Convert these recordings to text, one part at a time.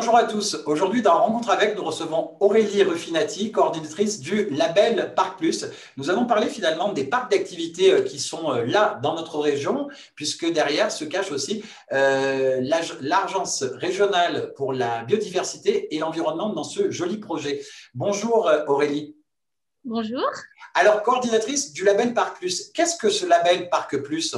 Bonjour à tous. Aujourd'hui, dans Rencontre avec, nous recevons Aurélie Ruffinati, coordinatrice du label Parc Plus. Nous allons parler finalement des parcs d'activités qui sont là dans notre région, puisque derrière se cache aussi l'Agence régionale pour la biodiversité et l'environnement dans ce joli projet. Bonjour Aurélie. Bonjour. Alors, coordinatrice du label Parc Plus, qu'est-ce que ce label Parc Plus?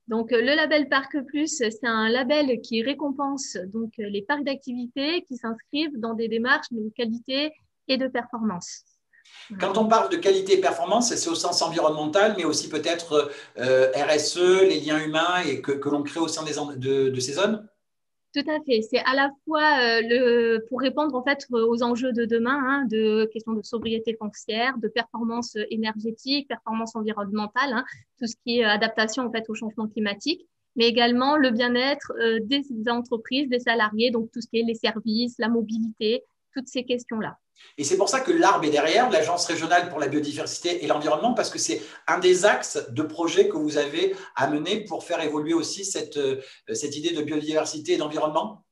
Donc, le label Parc Plus, c'est un label qui récompense donc les parcs d'activités qui s'inscrivent dans des démarches de qualité et de performance. Voilà. Quand on parle de qualité et performance, c'est au sens environnemental, mais aussi peut-être RSE, les liens humains et que l'on crée au sein de ces zones? Tout à fait. C'est à la fois pour répondre en fait aux enjeux de demain, de questions de sobriété foncière, de performance énergétique, performance environnementale, tout ce qui est adaptation en fait au changement climatique, mais également le bien-être des entreprises, des salariés, donc tout ce qui est les services, la mobilité, toutes ces questions-là. Et c'est pour ça que l'ARB est derrière, l'Agence régionale pour la biodiversité et l'environnement, parce que c'est un des axes de projet que vous avez à mener pour faire évoluer aussi cette idée de biodiversité et d'environnement.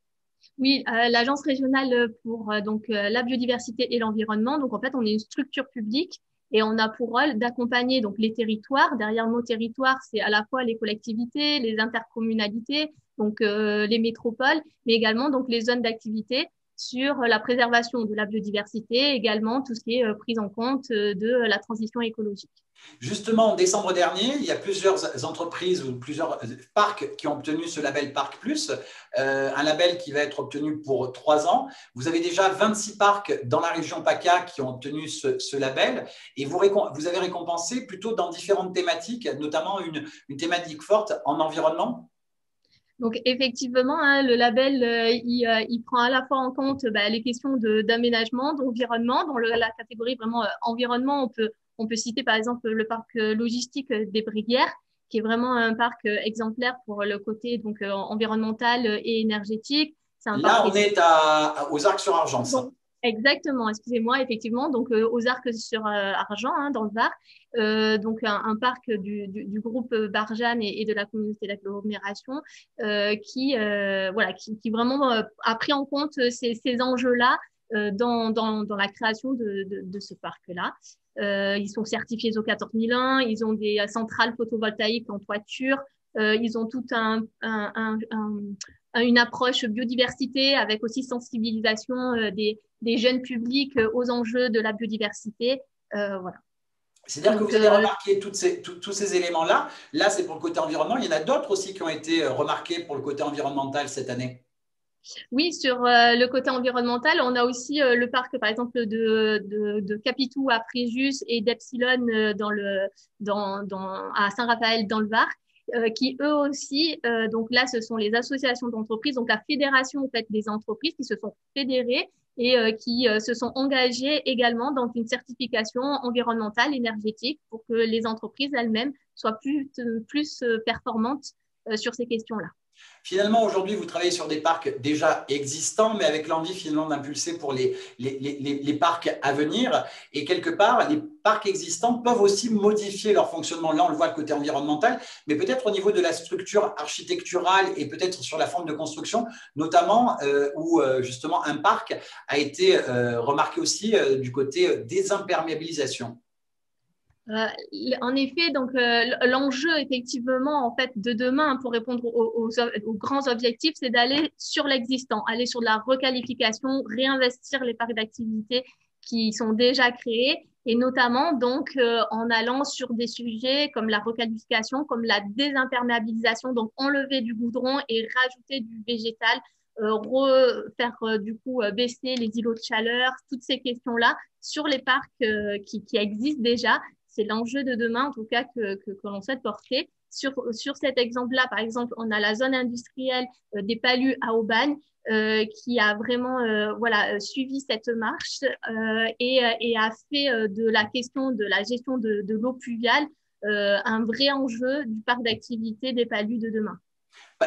Oui, l'Agence régionale pour la biodiversité et l'environnement. Donc, en fait, on est une structure publique et on a pour rôle d'accompagner donc les territoires. Derrière nos territoires, c'est à la fois les collectivités, les intercommunalités, donc les métropoles, mais également donc les zones d'activité sur la préservation de la biodiversité, également tout ce qui est prise en compte de la transition écologique. Justement, en décembre dernier, il y a plusieurs entreprises ou plusieurs parcs qui ont obtenu ce label Parc Plus, un label qui va être obtenu pour 3 ans. Vous avez déjà 26 parcs dans la région PACA qui ont obtenu ce label et vous avez récompensé plutôt dans différentes thématiques, notamment une thématique forte en environnement. Donc effectivement, le label, il prend à la fois en compte les questions d'aménagement, d'environnement. Dans la catégorie vraiment environnement, on peut citer par exemple le parc logistique des Briguières, qui est vraiment un parc exemplaire pour le côté donc environnemental et énergétique. C'est un parc Là, qui on est est aux Arcs-sur-Argence. bon, exactement, excusez-moi, effectivement, donc aux Arcs sur Argent, dans le Var, donc un parc du groupe Barjane et de la communauté d'agglomération qui vraiment a pris en compte ces enjeux-là dans la création de ce parc-là. Ils sont certifiés ISO 14001, ils ont des centrales photovoltaïques en toiture, ils ont tout une approche biodiversité avec aussi sensibilisation des jeunes publics aux enjeux de la biodiversité. Voilà. C'est-à-dire que Donc, vous avez remarqué tous ces éléments-là. Là, c'est pour le côté environnement. Il y en a d'autres aussi qui ont été remarqués pour le côté environnemental cette année. oui, sur le côté environnemental, on a aussi le parc, par exemple, de Capitou à Fréjus et d'Epsilon à Saint-Raphaël dans le Var, qui eux aussi, donc là, ce sont les associations d'entreprises, donc la fédération en fait des entreprises qui se sont fédérées et qui se sont engagées également dans une certification environnementale énergétique pour que les entreprises elles-mêmes soient plus performantes sur ces questions-là. Finalement, aujourd'hui, vous travaillez sur des parcs déjà existants, mais avec l'envie finalement d'impulser pour les parcs à venir. Et quelque part, les parcs existants peuvent aussi modifier leur fonctionnement. Là, on le voit le côté environnemental, mais peut-être au niveau de la structure architecturale et peut-être sur la forme de construction, notamment où justement un parc a été remarqué aussi du côté désimperméabilisation. Euh, En effet, donc l'enjeu effectivement en fait de demain pour répondre aux grands objectifs, c'est d'aller sur l'existant, aller sur de la requalification, réinvestir les parcs d'activités qui sont déjà créés et notamment donc en allant sur des sujets comme la requalification, comme la désimperméabilisation, donc enlever du goudron et rajouter du végétal, faire du coup baisser les îlots de chaleur, toutes ces questions-là sur les parcs qui existent déjà. C'est l'enjeu de demain, en tout cas, que l'on souhaite porter. Sur cet exemple-là, par exemple, on a la zone industrielle des Palus à Aubagne qui a vraiment suivi cette marche et a fait de la question de la gestion de l'eau pluviale un vrai enjeu du parc d'activité des Palus de demain.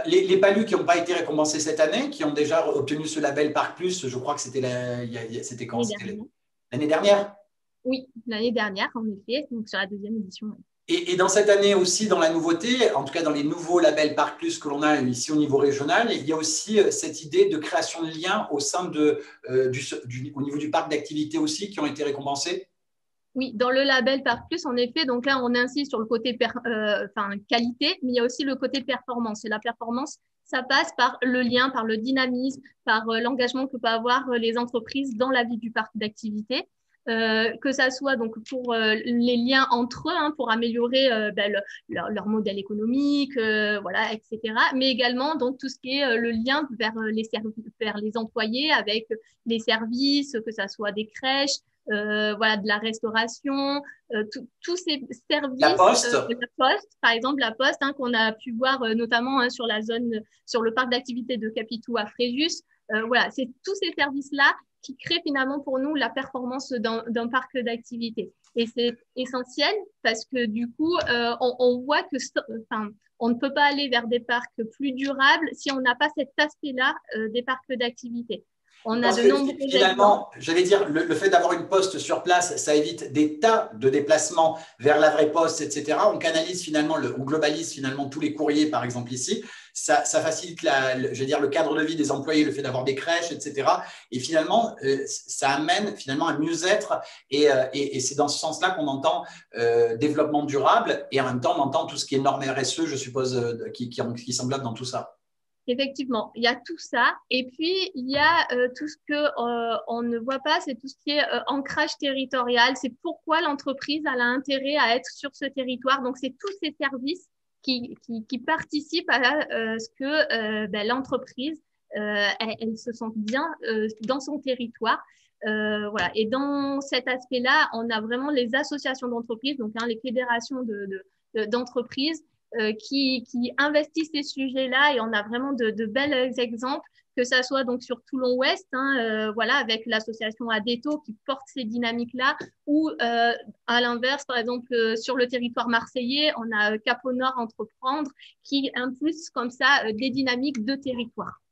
Les palus qui n'ont pas été récompensés cette année, qui ont déjà obtenu ce label Parc Plus, je crois que c'était quand? C'était l'année dernière? Oui, l'année dernière, en effet, donc sur la deuxième édition. Et dans cette année aussi, dans la nouveauté, en tout cas dans les nouveaux labels Parc Plus que l'on a ici au niveau régional, il y a aussi cette idée de création de liens au sein au niveau du parc d'activités aussi qui ont été récompensés. Oui, dans le label Parc Plus, en effet, donc là, on insiste sur le côté qualité, mais il y a aussi le côté performance. Et la performance, ça passe par le lien, par le dynamisme, par l'engagement que peuvent avoir les entreprises dans la vie du parc d'activité. Que ça soit donc pour les liens entre eux, hein, pour améliorer leur modèle économique, voilà, etc. Mais également donc tout ce qui est le lien vers les employés avec les services, que ça soit des crèches, voilà, de la restauration, tous ces La services, Poste, la Poste, par exemple, la Poste, hein, qu'on a pu voir notamment hein, sur la zone, sur le parc d'activité de Capitou à Fréjus. Voilà, c'est tous ces services-là qui créent finalement pour nous la performance d'un parc d'activité. Et c'est essentiel parce que du coup, on voit que, enfin, on ne peut pas aller vers des parcs plus durables si on n'a pas cet aspect-là des parcs d'activité. On a parce de que nombreux exemples. finalement, j'allais dire, le fait d'avoir une poste sur place, ça évite des tas de déplacements vers la vraie poste, etc. On canalise finalement, on globalise finalement tous les courriers, par exemple ici. Ça facilite je veux dire, le cadre de vie des employés, le fait d'avoir des crèches, etc. Et finalement, ça amène finalement un mieux-être. Et c'est dans ce sens-là qu'on entend développement durable. Et en même temps, on entend tout ce qui est normes RSE, je suppose, qui s'englobe dans tout ça. Effectivement, il y a tout ça. Et puis, il y a tout ce que on ne voit pas, c'est tout ce qui est ancrage territorial. C'est pourquoi l'entreprise a l'intérêt à être sur ce territoire. Donc, c'est tous ces services qui participent à ce que l'entreprise, elle se sente bien dans son territoire. Voilà. Et dans cet aspect-là, on a vraiment les associations d'entreprises, donc hein, les fédérations d'entreprises qui investissent ces sujets-là et on a vraiment de bels exemples, que ça soit donc sur Toulon-Ouest, hein, voilà, avec l'association ADETO qui porte ces dynamiques-là, ou à l'inverse, par exemple, sur le territoire marseillais, on a Cap au Nord Entreprendre qui impulse comme ça des dynamiques de territoire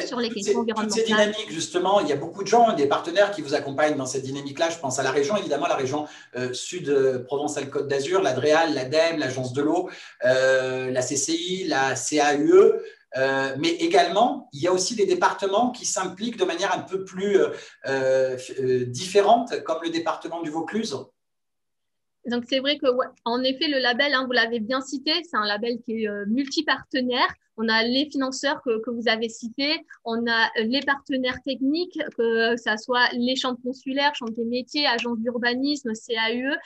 sur les questions Toutes ces environnementales. dynamiques, justement, il y a beaucoup de gens, des partenaires qui vous accompagnent dans cette dynamique-là. Je pense à la région, évidemment, la région sud Provence-Alpes-Côte d'Azur, l'Adréal, l'ADEME, l'Agence de l'eau, la CCI, la CAUE. Mais également, il y a aussi des départements qui s'impliquent de manière un peu plus différente, comme le département du Vaucluse. Donc, c'est vrai que, ouais, en effet, le label, hein, vous l'avez bien cité, c'est un label qui est multipartenaire. On a les financeurs que vous avez cités, on a les partenaires techniques, que ça soit les chambres consulaires, chambres des métiers, agences d'urbanisme, CAUE,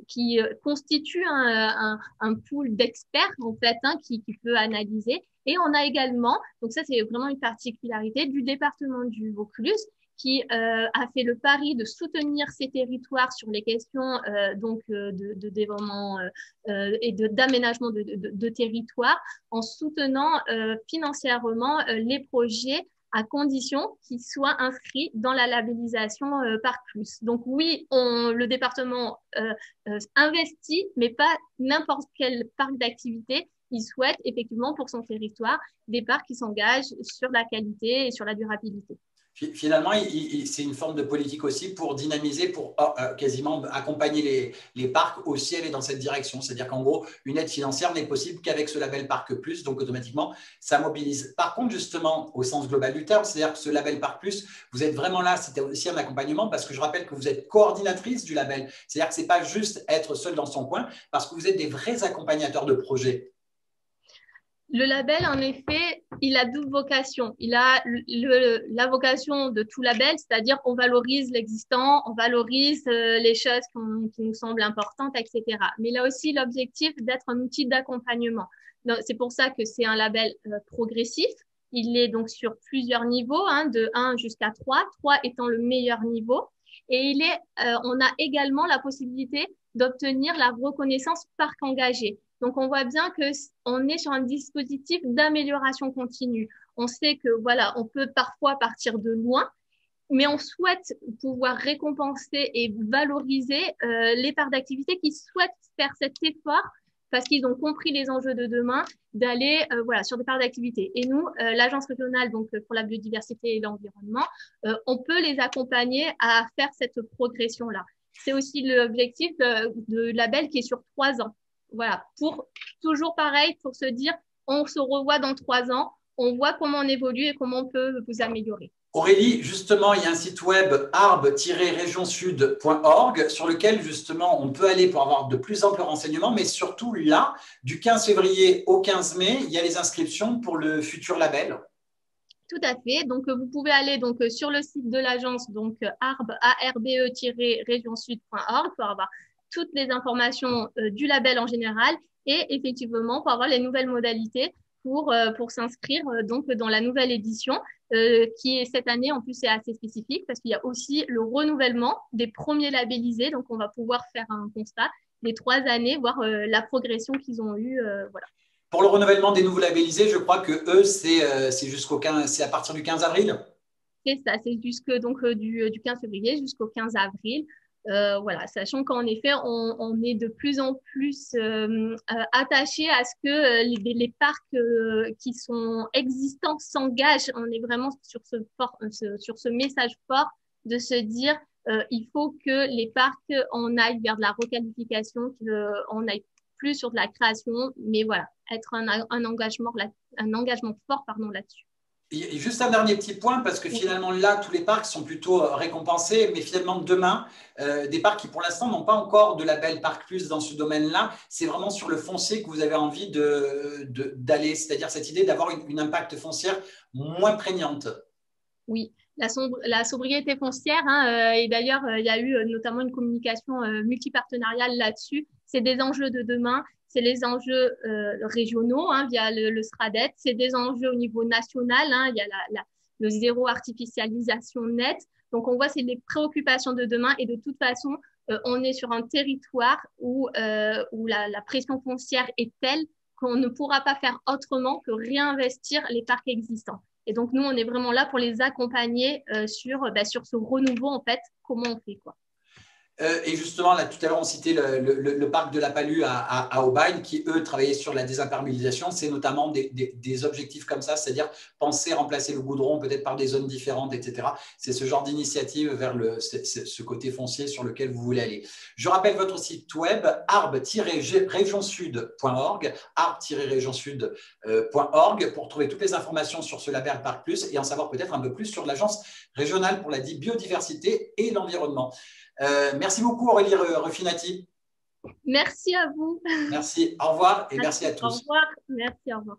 qui constituent un pool d'experts, en fait, hein, qui peut analyser. Et on a également, donc ça, c'est vraiment une particularité du département du Vaucluse, qui a fait le pari de soutenir ces territoires sur les questions de développement et d'aménagement de territoire en soutenant financièrement les projets à condition qu'ils soient inscrits dans la labellisation Parc Plus. Donc oui, le département investit, mais pas n'importe quel parc d'activité. Il souhaite effectivement pour son territoire des parcs qui s'engagent sur la qualité et sur la durabilité. Finalement, c'est une forme de politique aussi pour dynamiser, pour quasiment accompagner les parcs aussi aller dans cette direction. C'est-à-dire qu'en gros, une aide financière n'est possible qu'avec ce label Parc Plus, donc automatiquement, ça mobilise. Par contre, justement, au sens global du terme, c'est-à-dire que ce label Parc Plus, vous êtes vraiment là, c'était aussi un accompagnement parce que je rappelle que vous êtes coordinatrice du label. C'est-à-dire que ce n'est pas juste être seul dans son coin parce que vous êtes des vrais accompagnateurs de projets. Le label, en effet, il a double vocation. Il a la vocation de tout label, c'est-à-dire on valorise l'existant, on valorise les choses qui nous semblent importantes, etc. Mais il a aussi l'objectif d'être un outil d'accompagnement. C'est pour ça que c'est un label progressif. Il est donc sur plusieurs niveaux, hein, de 1 jusqu'à 3, 3 étant le meilleur niveau. Et on a également la possibilité d'obtenir la reconnaissance parc engagé. Donc, on voit bien que on est sur un dispositif d'amélioration continue. On sait que, voilà, on peut parfois partir de loin, mais on souhaite pouvoir récompenser et valoriser les parts d'activité qui souhaitent faire cet effort parce qu'ils ont compris les enjeux de demain d'aller voilà, sur des parts d'activité. Et nous, l'Agence régionale donc, pour la biodiversité et l'environnement, on peut les accompagner à faire cette progression-là. C'est aussi l'objectif de label qui est sur 3 ans. Voilà, pour toujours pareil, pour se dire, on se revoit dans 3 ans, on voit comment on évolue et comment on peut vous améliorer. Aurélie, justement, il y a un site web arb-regionsud.org sur lequel justement on peut aller pour avoir de plus amples renseignements, mais surtout là, du 15 février au 15 mai, il y a les inscriptions pour le futur label. Tout à fait. Donc, vous pouvez aller donc sur le site de l'agence, donc arbe-regionsud.org pour avoir toutes les informations du label en général et effectivement pour avoir les nouvelles modalités pour s'inscrire donc dans la nouvelle édition qui est cette année en plus c'est assez spécifique parce qu'il y a aussi le renouvellement des premiers labellisés. Donc, on va pouvoir faire un constat des 3 années, voir la progression qu'ils ont eue. Voilà. Pour le renouvellement des nouveaux labellisés, je crois que eux, c'est c'est à partir du 15 avril. C'est ça, c'est jusque donc du 15 février jusqu'au 15 avril. Voilà, sachant qu'en effet, on est de plus en plus attaché à ce que les parcs qui sont existants s'engagent. On est vraiment sur sur ce message fort de se dire il faut que les parcs en aillent vers de la requalification, qu'on aille plus sur de la création, mais voilà, être un engagement fort pardon, là-dessus. Et juste un dernier petit point, parce que finalement là, tous les parcs sont plutôt récompensés, mais finalement demain, des parcs qui pour l'instant n'ont pas encore de label Parc Plus dans ce domaine-là, c'est vraiment sur le foncier que vous avez envie d'aller, c'est-à-dire cette idée d'avoir une impact foncière moins prégnante. Oui, la sobriété foncière, hein, et d'ailleurs, il y a eu notamment une communication multipartenariale là-dessus. C'est des enjeux de demain, c'est les enjeux régionaux hein, via le SRADET, c'est des enjeux au niveau national, hein, il y a le zéro artificialisation nette. Donc, on voit c'est les préoccupations de demain et de toute façon, on est sur un territoire où la pression foncière est telle qu'on ne pourra pas faire autrement que réinvestir les parcs existants. Et donc, nous, on est vraiment là pour les accompagner sur ce renouveau, en fait, comment on fait, quoi. Et justement, là, tout à l'heure, on citait le parc de la Palue à Aubagne, qui, eux, travaillaient sur la désimperméabilisation. C'est notamment des objectifs comme ça, c'est-à-dire penser remplacer le goudron peut-être par des zones différentes, etc. C'est ce genre d'initiative vers ce côté foncier sur lequel vous voulez aller. Je rappelle votre site web, arb-regionsud.org, arb-regionsud.org, pour trouver toutes les informations sur ce label Parc Plus et en savoir peut-être un peu plus sur l'Agence régionale pour la biodiversité et l'environnement. Merci beaucoup Aurélie Rufinati. Merci à vous. Merci, au revoir et merci à Au tous. revoir. Merci, au revoir.